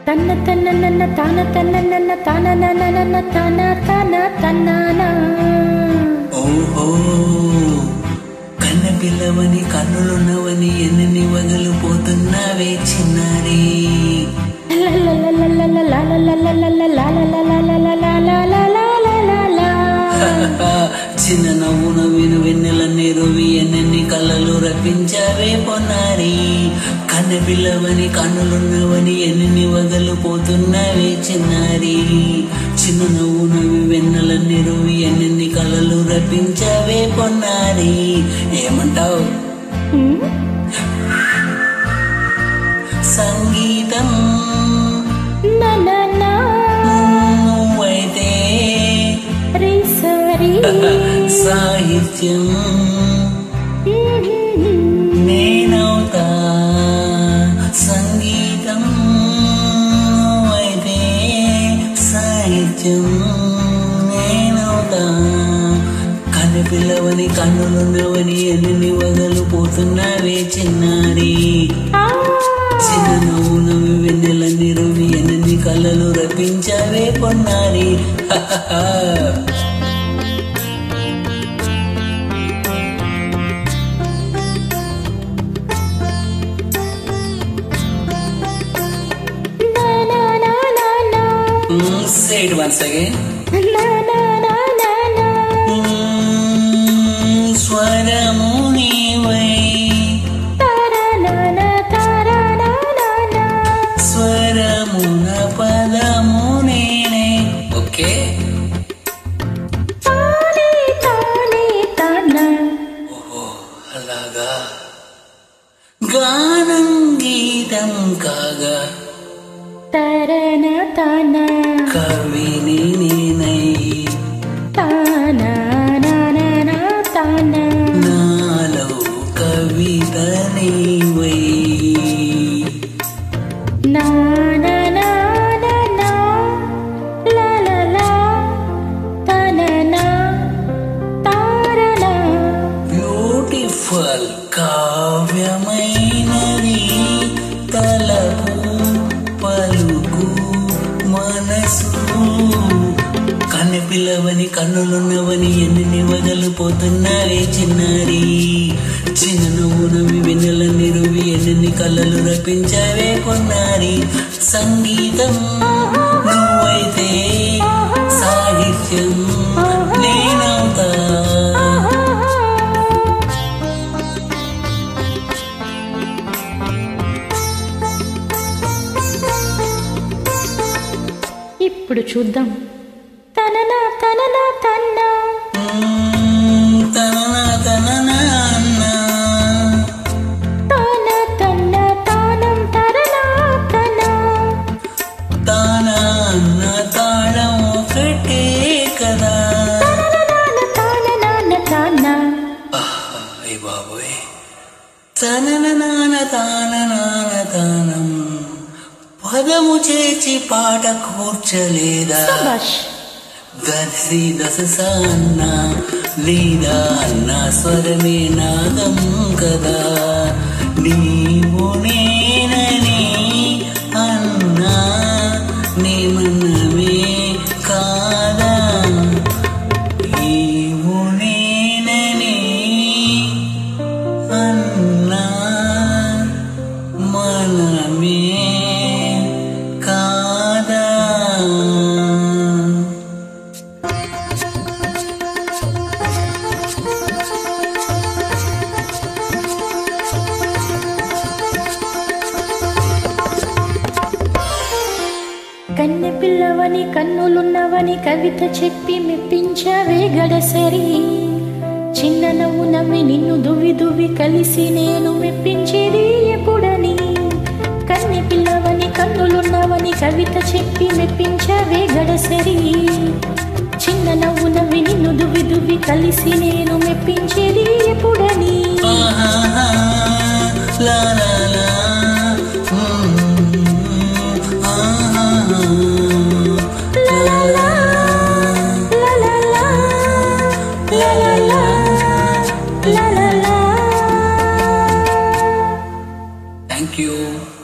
తన్న తన్న నన్న తాన తన్న నన్న తాన నన్న తాన తాన తన్నానా. ఓహో కన్న పిల్లవని కన్నులున్నవని ఎన్ని వగలు పోతున్నావే చిన్నారి. చిన్న నవ్వు నవ్విన వెన్నెలన్నీ రువి ఎన్నెన్ని కళ్ళలు రప్పించావే పొన్నారి. కన్న పిల్లవని కన్నులున్నవని ఎన్ని వగలు పోతున్నావే చిన్నారి. చిన్న నవ్వు నవ్వి వెన్నెలన్నీ రువి ఎన్నెన్ని కళ్ళలు రప్పించావే పొన్నారి. ఏమంటావు? సంగీతం నువ్వైతే సాహిత్యం నేనవుతా. సంగీతం నువ్వైతే సాహిత్యం నేనవుతా. కన్ను పిల్లవని కన్నులున్నవని ఎన్ని వగలు పోతున్నావే చిన్నారి. చిన్న నవ్వు నవ్వి వెన్నెలన్నీ రువి ఎన్ని కళ్ళలు రప్పించావే పొన్నారి. Say it once again. స్వరము నీవై స్వరమున పదము నేనే. ఓకే ఓహో అలాగా. గానం గీతం కాగా కవిని నేనై నాలో కవిత నీవై. బ్యూటిఫుల్ కావ్యమైనది తలపు పలుకు మనసు. కన్ను పిల్లవని కన్నులున్నవని ఎన్ని వగలు పోతున్నావే చిన్నారి. చిన్న నువ్వు నవ్వి వెన్నెలన్నీ రువి ఎన్ని కళ్ళలు రప్పించావే కొన్నారి. సంగీతం నువ్వైతే సాహిత్యం నేనవుతా. ఇప్పుడు చూద్దాం. తననా తననా తన్నా తననా తననా అన్నా తాన తన్న తానం తరనా తనా తానా అన్న తాళం ఒకటే కదా. తానా అయ్య బాబోయ్. తనన నాన తాన నాన తానం పదము చేర్చి పాట కూర్చలేదా. దసి దశ సన్న లేదా అన్న స్వరమే నాదం కదా. నీవు నేనని అన్నా నేమన్నమే కాదా. నీవు నేనని అన్నా మనమే కాదా. కన్నె పిల్లవని కన్నులున్నవని కవిత చెప్పి మెప్పించవే గడసరి. చిన్న నవ్వు నవ్వి నిన్ను దువ్వి దువ్వి కలిసి నేను మెప్పించేది ఎప్పుడని. కన్నె పిల్లవని కన్నులున్నవని కవిత చెప్పి మెప్పించవే గడసరి. చిన్న నవ్వు నవ్వి నిన్ను దువ్వి దువ్వి కలిసి నేను మెప్పించేది ఎప్పుడని. Thank you.